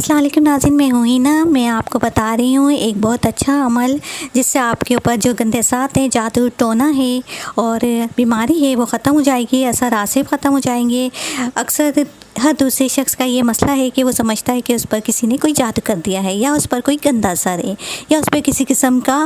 अस्सलाम वालेकुम नाज़रीन, मैं हूँ हिना। मैं आपको बता रही हूँ एक बहुत अच्छा अमल जिससे आपके ऊपर जो गंदे असरात हैं, जादू टोना है और बीमारी है वो ख़त्म हो जाएगी, असर आसिफ ख़त्म हो जाएंगे। अक्सर हर दूसरे शख्स का ये मसला है कि वो समझता है कि उस पर किसी ने कोई जादू कर दिया है या उस पर कोई गंदा असर है या उस पर किसी किस्म का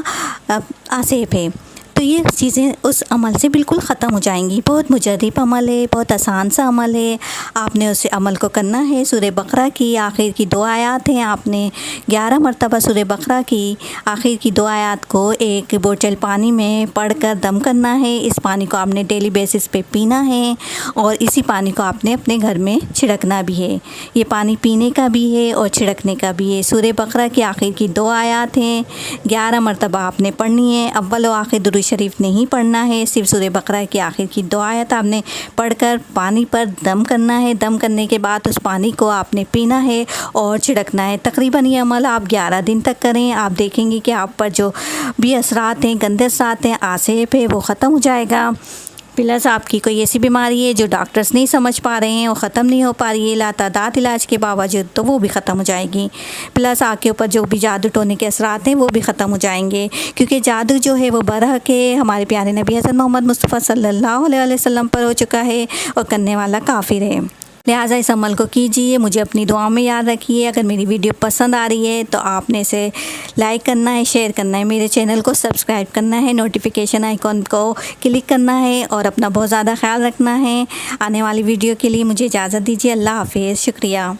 आसेप है। तो ये चीज़ें उस अमल से बिल्कुल ख़त्म हो जाएंगी। बहुत मुजर्रब अमल है, बहुत आसान सा अमल है। आपने उस अमल को करना है। सूरह बकरा की आखिर की 2 आयत हैं, आपने 11 मरतबा सूरह बकरा की आखिर की 2 आयत को एक बोतल पानी में पढ़कर दम करना है। इस पानी को आपने डेली बेसिस पे पीना है और इसी पानी को आपने अपने घर में छिड़कना भी है। ये पानी पीने का भी है और छिड़कने का भी है। सूरह बकरा की आखिर की 2 आयत हैं, 11 मरतबा आपने पढ़नी है। अव्वल व आखिर दुरूद शरीफ नहीं पढ़ना है, सिर्फ सूरह बकरा की आखिर की 2 आयत आपने पढ़कर पानी पर दम करना है। दम करने के बाद उस पानी को आपने पीना है और छिड़कना है। तकरीबन ये अमल आप 11 दिन तक करें। आप देखेंगे कि आप पर जो भी असरात हैं, गंदे असरात हैं, आसेप है, वो ख़त्म हो जाएगा। प्लस आपकी कोई ऐसी बीमारी है जो डॉक्टर्स नहीं समझ पा रहे हैं, वो ख़त्म नहीं हो पा रही है लातादाद इलाज के बावजूद, तो वो भी ख़त्म हो जाएगी। प्लस आपके ऊपर जो भी जादू टोने के असरात हैं वो भी ख़त्म हो जाएंगे, क्योंकि जादू जो है वो बरहक है हमारे प्यारे नबी हज़रत मोहम्मद मुस्तफ़ा सल्लल्लाहु अलैहि वसल्लम पर हो चुका है और करने वाला काफिर है। लिहाजा इस अमल को कीजिए। मुझे अपनी दुआ में याद रखिए। अगर मेरी वीडियो पसंद आ रही है तो आपने इसे लाइक करना है, शेयर करना है, मेरे चैनल को सब्सक्राइब करना है, नोटिफिकेशन आइकॉन को क्लिक करना है और अपना बहुत ज़्यादा ख्याल रखना है। आने वाली वीडियो के लिए मुझे इजाज़त दीजिए। अल्लाह हाफ़िज़। शुक्रिया।